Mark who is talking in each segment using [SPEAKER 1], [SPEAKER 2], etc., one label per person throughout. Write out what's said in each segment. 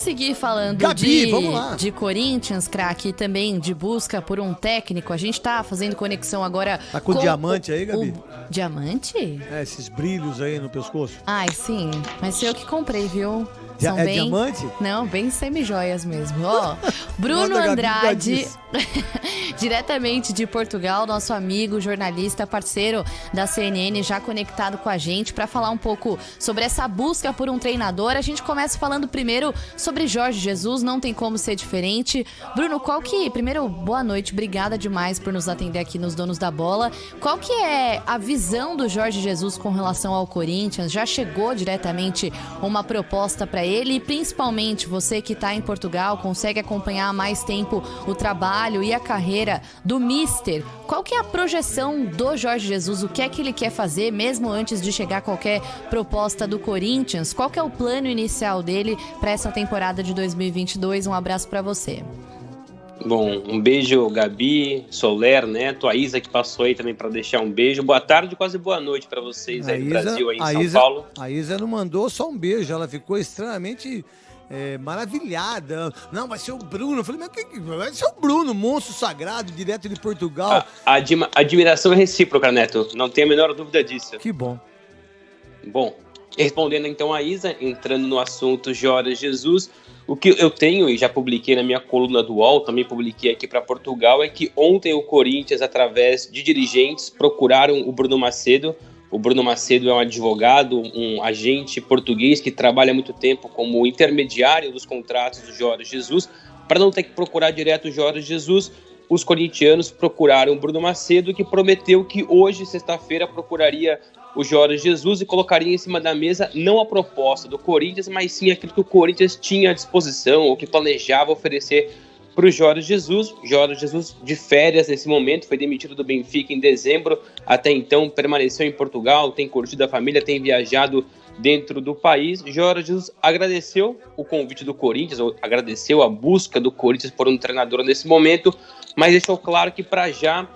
[SPEAKER 1] Seguir falando
[SPEAKER 2] Gabi, vamos lá.
[SPEAKER 1] de Corinthians, craque, e também de busca por um técnico. A gente tá fazendo conexão agora
[SPEAKER 2] Tá com diamante aí, Gabi?
[SPEAKER 1] Diamante?
[SPEAKER 2] É, esses brilhos aí no pescoço.
[SPEAKER 1] Ai, sim. Mas eu que comprei, viu? São
[SPEAKER 2] É
[SPEAKER 1] bem...
[SPEAKER 2] diamante?
[SPEAKER 1] Não, bem semi-joias mesmo. Ó, Bruno
[SPEAKER 2] Manda, Gabi,
[SPEAKER 1] Andrade, diretamente de Portugal, nosso amigo, jornalista, parceiro da CNN, já conectado com a gente para falar um pouco sobre essa busca por um treinador. A gente começa falando primeiro sobre Jorge Jesus, não tem como ser diferente. Bruno, primeiro, boa noite, obrigada demais por nos atender aqui nos Donos da Bola. Qual que é a visão do Jorge Jesus com relação ao Corinthians? Já chegou diretamente uma proposta para ele, e principalmente você que está em Portugal, consegue acompanhar há mais tempo o trabalho e a carreira do Mister. Qual que é a projeção do Jorge Jesus? O que é que ele quer fazer, mesmo antes de chegar qualquer proposta do Corinthians? Qual que é o plano inicial dele para essa temporada de 2022? Um abraço para você.
[SPEAKER 3] Bom, um beijo, Gabi, Soler, Neto, a Isa que passou aí também para deixar um beijo. Boa tarde, quase boa noite para vocês aí do Brasil, aí em São Paulo.
[SPEAKER 2] A Isa não mandou só um beijo, ela ficou extremamente maravilhada. Não, vai ser o Bruno. Eu falei, mas vai ser o Bruno, monstro sagrado, direto de Portugal.
[SPEAKER 3] A admiração é recíproca, Neto, não tenho a menor dúvida disso.
[SPEAKER 2] Que bom.
[SPEAKER 3] Bom, respondendo então a Isa, entrando no assunto Jorge Jesus, o que eu tenho, e já publiquei na minha coluna do UOL, também publiquei aqui para Portugal, é que ontem o Corinthians, através de dirigentes, procuraram o Bruno Macedo. O Bruno Macedo é um advogado, um agente português que trabalha há muito tempo como intermediário dos contratos do Jorge Jesus. Para não ter que procurar direto o Jorge Jesus, os corintianos procuraram o Bruno Macedo, que prometeu que hoje, sexta-feira, procuraria o Jorge Jesus e colocaria em cima da mesa não a proposta do Corinthians, mas sim aquilo que o Corinthians tinha à disposição ou que planejava oferecer para o Jorge Jesus. Jorge Jesus de férias nesse momento, foi demitido do Benfica em dezembro, até então permaneceu em Portugal, tem curtido a família, tem viajado dentro do país. Jorge Jesus agradeceu o convite do Corinthians, ou agradeceu a busca do Corinthians por um treinador nesse momento, mas deixou claro que para já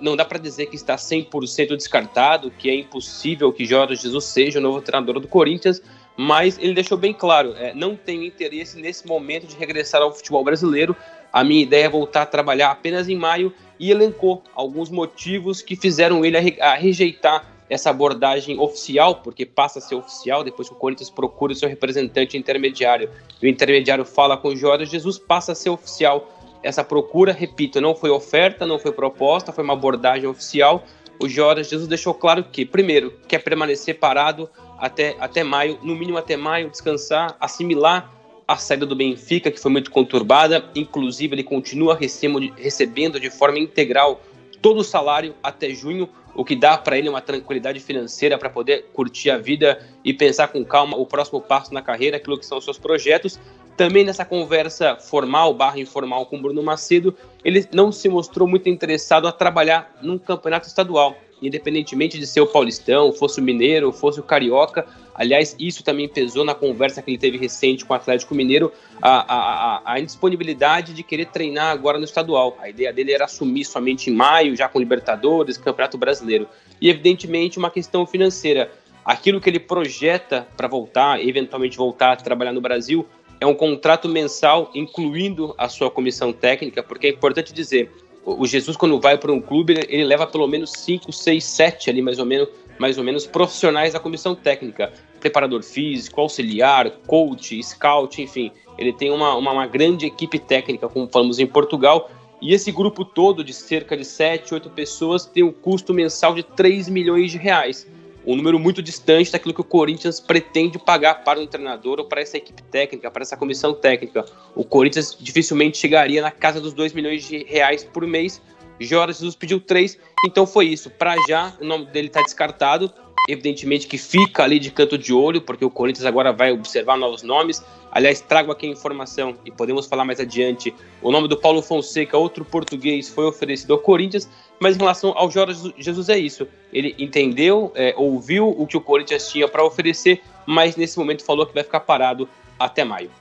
[SPEAKER 3] não dá para dizer que está 100% descartado, que é impossível que Jorge Jesus seja o novo treinador do Corinthians, mas ele deixou bem claro, não tenho interesse nesse momento de regressar ao futebol brasileiro, a minha ideia é voltar a trabalhar apenas em maio, e elencou alguns motivos que fizeram ele a rejeitar essa abordagem oficial, porque passa a ser oficial depois que o Corinthians procura o seu representante intermediário, e o intermediário fala com o Jorge Jesus, passa a ser oficial essa procura. Repito, não foi oferta, não foi proposta, foi uma abordagem oficial. O Jorge Jesus deixou claro que, primeiro, quer permanecer parado até maio, no mínimo até maio, descansar, assimilar a saída do Benfica, que foi muito conturbada. Inclusive, ele continua recebendo de forma integral todo o salário até junho, o que dá para ele uma tranquilidade financeira para poder curtir a vida e pensar com calma o próximo passo na carreira, aquilo que são os seus projetos. Também nessa conversa formal / informal com o Bruno Macedo, ele não se mostrou muito interessado a trabalhar num campeonato estadual, independentemente de ser o Paulistão, fosse o Mineiro, fosse o Carioca. Aliás, isso também pesou na conversa que ele teve recente com o Atlético Mineiro, a indisponibilidade de querer treinar agora no estadual. A ideia dele era assumir somente em maio, já com Libertadores, Campeonato Brasileiro. E, evidentemente, uma questão financeira. Aquilo que ele projeta para voltar, eventualmente voltar a trabalhar no Brasil, é um contrato mensal, incluindo a sua comissão técnica, porque é importante dizer, o Jesus, quando vai para um clube, ele leva pelo menos 5, 6, 7 ali, mais ou menos profissionais da comissão técnica, preparador físico, auxiliar, coach, scout, enfim, ele tem uma grande equipe técnica, como falamos em Portugal, e esse grupo todo de cerca de 7, 8 pessoas tem um custo mensal de 3 milhões de reais. Um número muito distante daquilo que o Corinthians pretende pagar para um treinador ou para essa equipe técnica, para essa comissão técnica. O Corinthians dificilmente chegaria na casa dos 2 milhões de reais por mês. Jorge Jesus pediu 3, então foi isso. Para já, o nome dele está descartado. Evidentemente que fica ali de canto de olho, porque o Corinthians agora vai observar novos nomes. Aliás, trago aqui a informação, e podemos falar mais adiante, o nome do Paulo Fonseca, outro português, foi oferecido ao Corinthians, mas em relação ao Jorge Jesus é isso. Ele entendeu, ouviu o que o Corinthians tinha para oferecer, mas nesse momento falou que vai ficar parado até maio.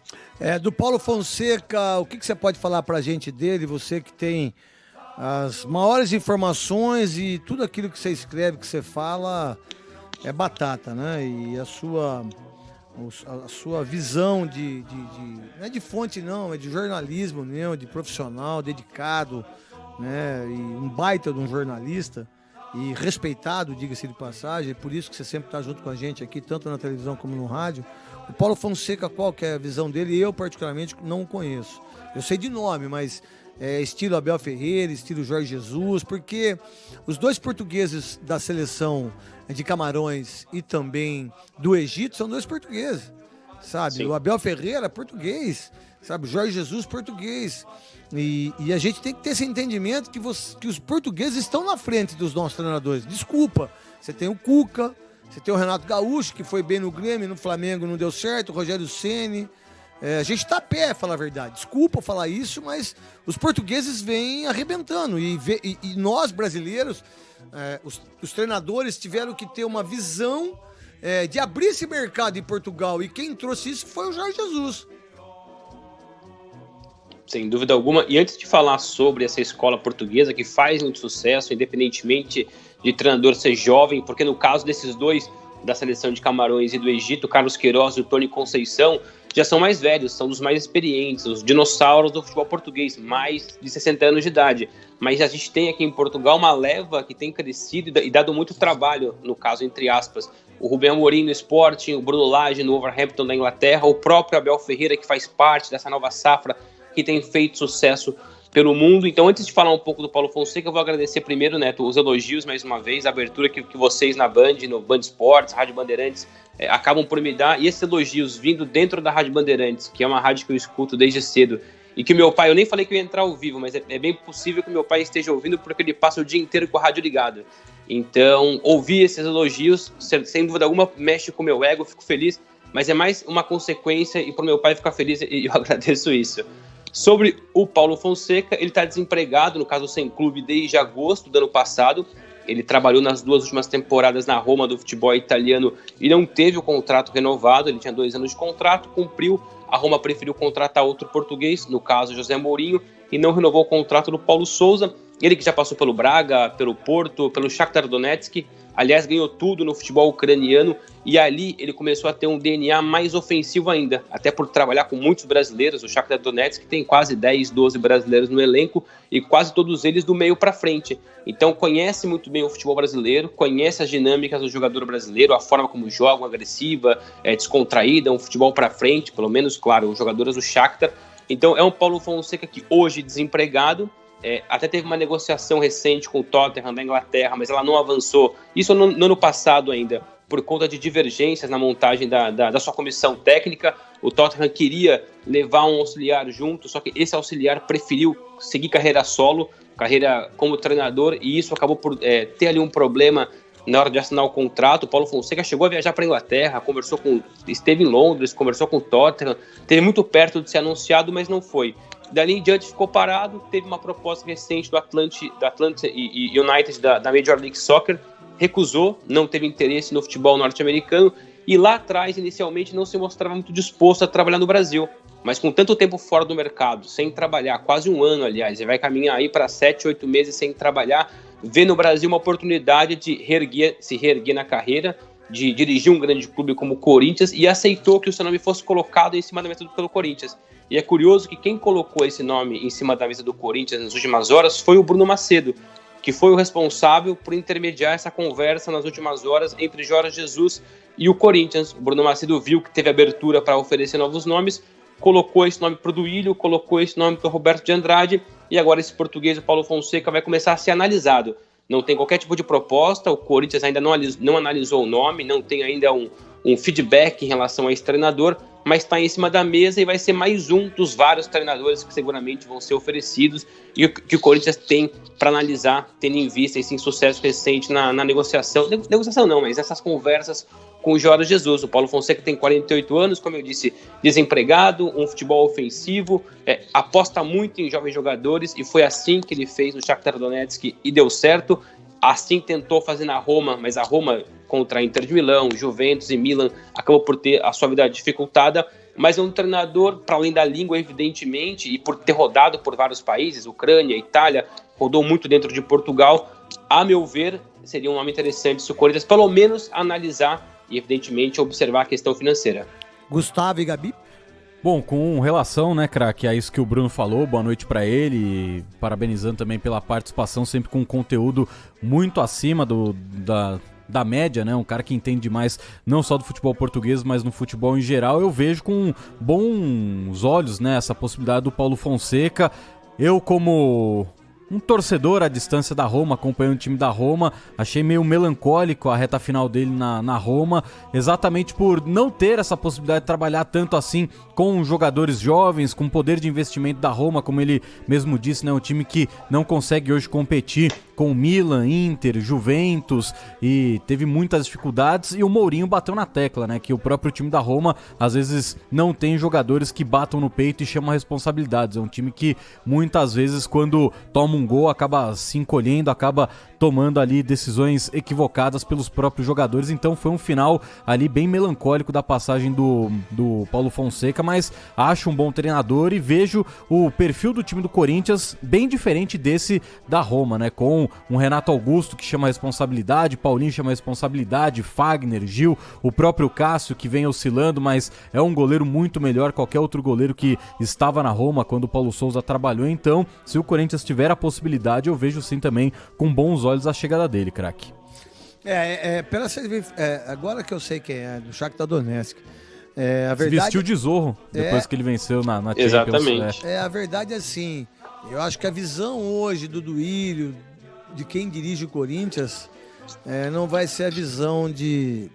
[SPEAKER 2] Do Paulo Fonseca, o que você pode falar para a gente dele, você que tem as maiores informações e tudo aquilo que você escreve, que você fala, é batata, né? E a sua visão não é de fonte não, é de jornalismo mesmo, de profissional, dedicado, né? E um baita de um jornalista e respeitado, diga-se de passagem, é por isso que você sempre está junto com a gente aqui, tanto na televisão como no rádio. O Paulo Fonseca, qual que é a visão dele? Eu, particularmente, não o conheço. Eu sei de nome, mas é estilo Abel Ferreira, estilo Jorge Jesus, porque os dois portugueses da seleção de Camarões e também do Egito são dois portugueses, sabe? Sim. O Abel Ferreira, português, sabe? O Jorge Jesus, português. E a gente tem que ter esse entendimento que os portugueses estão na frente dos nossos treinadores. Desculpa, você tem o Cuca, você tem o Renato Gaúcho, que foi bem no Grêmio, no Flamengo não deu certo, o Rogério Ceni. A gente tá a pé, falar a verdade. Desculpa falar isso, mas os portugueses vêm arrebentando. E nós, brasileiros, os treinadores tiveram que ter uma visão de abrir esse mercado em Portugal. E quem trouxe isso foi o Jorge Jesus.
[SPEAKER 3] Sem dúvida alguma. E antes de falar sobre essa escola portuguesa que faz muito sucesso, independentemente de treinador ser jovem, porque no caso desses dois, da seleção de Camarões e do Egito, Carlos Queiroz e o Tony Conceição, já são mais velhos, são dos mais experientes, os dinossauros do futebol português, mais de 60 anos de idade. Mas a gente tem aqui em Portugal uma leva que tem crescido e dado muito trabalho, no caso, entre aspas. O Rubem Amorim no Sporting, o Bruno Lage no Wolverhampton da Inglaterra, o próprio Abel Ferreira, que faz parte dessa nova safra, que tem feito sucesso pelo mundo. Então, antes de falar um pouco do Paulo Fonseca, eu vou agradecer primeiro, Neto, os elogios mais uma vez, a abertura que vocês na Band, no Band Esportes, Rádio Bandeirantes, acabam por me dar, e esses elogios vindo dentro da Rádio Bandeirantes, que é uma rádio que eu escuto desde cedo, e que meu pai, eu nem falei que eu ia entrar ao vivo, mas é bem possível que meu pai esteja ouvindo, porque ele passa o dia inteiro com a rádio ligada. Então, ouvir esses elogios, sem dúvida alguma, mexe com o meu ego, fico feliz, mas é mais uma consequência, e para o meu pai ficar feliz, e eu agradeço isso. Sobre o Paulo Fonseca, ele está desempregado, no caso sem clube, desde agosto do ano passado. Ele trabalhou nas 2 últimas temporadas na Roma do futebol italiano e não teve o contrato renovado, ele tinha 2 anos de contrato, cumpriu, a Roma preferiu contratar outro português, no caso José Mourinho, e não renovou o contrato do Paulo Sousa, ele que já passou pelo Braga, pelo Porto, pelo Shakhtar Donetsk, aliás ganhou tudo no futebol ucraniano, e ali ele começou a ter um DNA mais ofensivo ainda, até por trabalhar com muitos brasileiros. O Shakhtar Donetsk tem quase 10, 12 brasileiros no elenco e quase todos eles do meio para frente. Então conhece muito bem o futebol brasileiro, conhece as dinâmicas do jogador brasileiro, a forma como jogam, agressiva, descontraída, um futebol para frente, pelo menos, claro, os jogadores do Shakhtar. Então é um Paulo Fonseca que hoje desempregado, até teve uma negociação recente com o Tottenham da Inglaterra, mas ela não avançou, isso no ano passado ainda, por conta de divergências na montagem da sua comissão técnica. O Tottenham queria levar um auxiliar junto, só que esse auxiliar preferiu seguir carreira solo, carreira como treinador, e isso acabou por ter ali um problema na hora de assinar o contrato. O Paulo Fonseca chegou a viajar para a Inglaterra, esteve em Londres, conversou com o Tottenham, esteve muito perto de ser anunciado, mas não foi. Dali em diante ficou parado, teve uma proposta recente do Atlanta United da Major League Soccer, recusou, não teve interesse no futebol norte-americano, e lá atrás, inicialmente, não se mostrava muito disposto a trabalhar no Brasil. Mas com tanto tempo fora do mercado, sem trabalhar, quase um ano, aliás, ele vai caminhar aí para 7, 8 meses sem trabalhar, vê no Brasil uma oportunidade de se reerguer na carreira, de dirigir um grande clube como o Corinthians, e aceitou que o seu nome fosse colocado em cima da mesa pelo Corinthians. E é curioso que quem colocou esse nome em cima da mesa do Corinthians nas últimas horas foi o Bruno Macedo, que foi o responsável por intermediar essa conversa nas últimas horas entre Jorge Jesus e o Corinthians. O Bruno Macedo viu que teve abertura para oferecer novos nomes, colocou esse nome para o Duílio, colocou esse nome para o Roberto de Andrade, e agora esse português, o Paulo Fonseca, vai começar a ser analisado. Não tem qualquer tipo de proposta, o Corinthians ainda não analisou o nome, não tem ainda um feedback em relação a esse treinador, mas está em cima da mesa e vai ser mais um dos vários treinadores que seguramente vão ser oferecidos e que o Corinthians tem para analisar, tendo em vista esse insucesso recente na negociação. Negociação não, mas essas conversas com o Jorge Jesus. O Paulo Fonseca tem 48 anos, como eu disse, desempregado, um futebol ofensivo, aposta muito em jovens jogadores, e foi assim que ele fez no Shakhtar Donetsk e deu certo. Assim tentou fazer na Roma, mas a Roma contra a Inter de Milão, Juventus e Milan acabou por ter a sua vida dificultada, mas é um treinador, para além da língua, evidentemente, e por ter rodado por vários países, Ucrânia, Itália, rodou muito dentro de Portugal. A meu ver, seria um nome interessante se o Corinthians pelo menos analisar e, evidentemente, observar a questão financeira.
[SPEAKER 2] Gustavo e Gabi?
[SPEAKER 4] Bom, com relação, né, craque, a isso que o Bruno falou, boa noite pra ele, parabenizando também pela participação, sempre com um conteúdo muito acima da média, né, um cara que entende demais não só do futebol português, mas no futebol em geral. Eu vejo com bons olhos, né, essa possibilidade do Paulo Fonseca. Eu, como um torcedor à distância da Roma, acompanhando o time da Roma, achei meio melancólico a reta final dele na Roma, exatamente por não ter essa possibilidade de trabalhar tanto assim com jogadores jovens, com poder de investimento da Roma, como ele mesmo disse, né, um time que não consegue hoje competir com Milan, Inter, Juventus, e teve muitas dificuldades, e o Mourinho bateu na tecla, né, que o próprio time da Roma às vezes não tem jogadores que batam no peito e chamam responsabilidades. É um time que muitas vezes, quando toma um gol, acaba se encolhendo, acaba tomando ali decisões equivocadas pelos próprios jogadores. Então foi um final ali bem melancólico da passagem do Paulo Fonseca, mas acho um bom treinador e vejo o perfil do time do Corinthians bem diferente desse da Roma, né, com um Renato Augusto que chama responsabilidade, Paulinho chama responsabilidade, Fagner, Gil, o próprio Cássio que vem oscilando, mas é um goleiro muito melhor que qualquer outro goleiro que estava na Roma quando o Paulo Sousa trabalhou. Então, se o Corinthians tiver a possibilidade, eu vejo sim também com bons olhos a chegada dele, craque.
[SPEAKER 2] Agora que eu sei quem é, do Shakhtar Donetsk. A verdade,
[SPEAKER 4] se vestiu de Zorro depois que ele venceu na Champions.
[SPEAKER 3] Exatamente.
[SPEAKER 2] A verdade é assim, eu acho que a visão hoje do Duílio, de quem dirige o Corinthians, não vai ser a visão de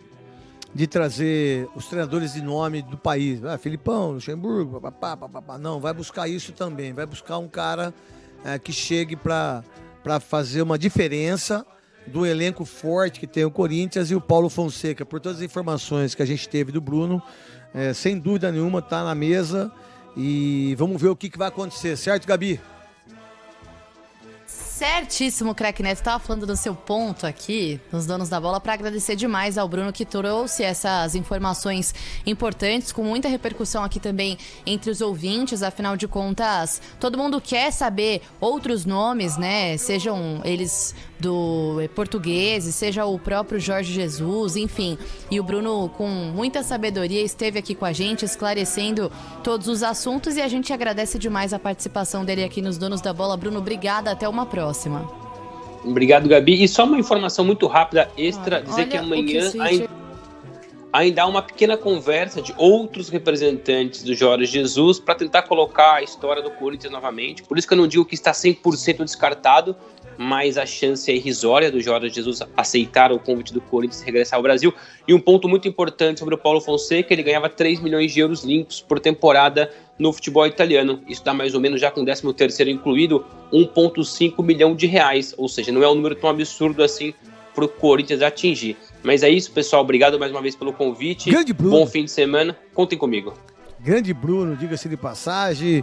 [SPEAKER 2] trazer os treinadores de nome do país. Filipão, Luxemburgo, papapá. Não, vai buscar isso também. Vai buscar um cara que chegue para fazer uma diferença do elenco forte que tem o Corinthians. E o Paulo Fonseca, por todas as informações que a gente teve do Bruno, sem dúvida nenhuma está na mesa e vamos ver o que vai acontecer, certo, Gabi?
[SPEAKER 1] Certíssimo, craque Neto. Estava falando do seu ponto aqui, nos donos da bola, para agradecer demais ao Bruno que trouxe essas informações importantes, com muita repercussão aqui também entre os ouvintes. Afinal de contas, todo mundo quer saber outros nomes, né? Sejam eles do português, seja o próprio Jorge Jesus, enfim. E o Bruno, com muita sabedoria, esteve aqui com a gente, esclarecendo todos os assuntos, e a gente agradece demais a participação dele aqui nos Donos da Bola. Bruno, obrigada, até uma próxima.
[SPEAKER 3] Obrigado, Gabi. E só uma informação muito rápida, extra, dizer que amanhã ainda há uma pequena conversa de outros representantes do Jorge Jesus para tentar colocar a história do Corinthians novamente. Por isso que eu não digo que está 100% descartado, mas a chance é irrisória do Jorge Jesus aceitar o convite do Corinthians e regressar ao Brasil. E um ponto muito importante sobre o Paulo Fonseca: ele ganhava 3 milhões de euros limpos por temporada no futebol italiano. Isso dá mais ou menos, já com o 13º incluído, 1,5 milhão de reais. Ou seja, não é um número tão absurdo assim para o Corinthians atingir. Mas é isso, pessoal. Obrigado mais uma vez pelo convite.
[SPEAKER 2] Grande Bruno.
[SPEAKER 3] Bom fim de semana. Contem comigo.
[SPEAKER 2] Grande Bruno, diga-se de passagem.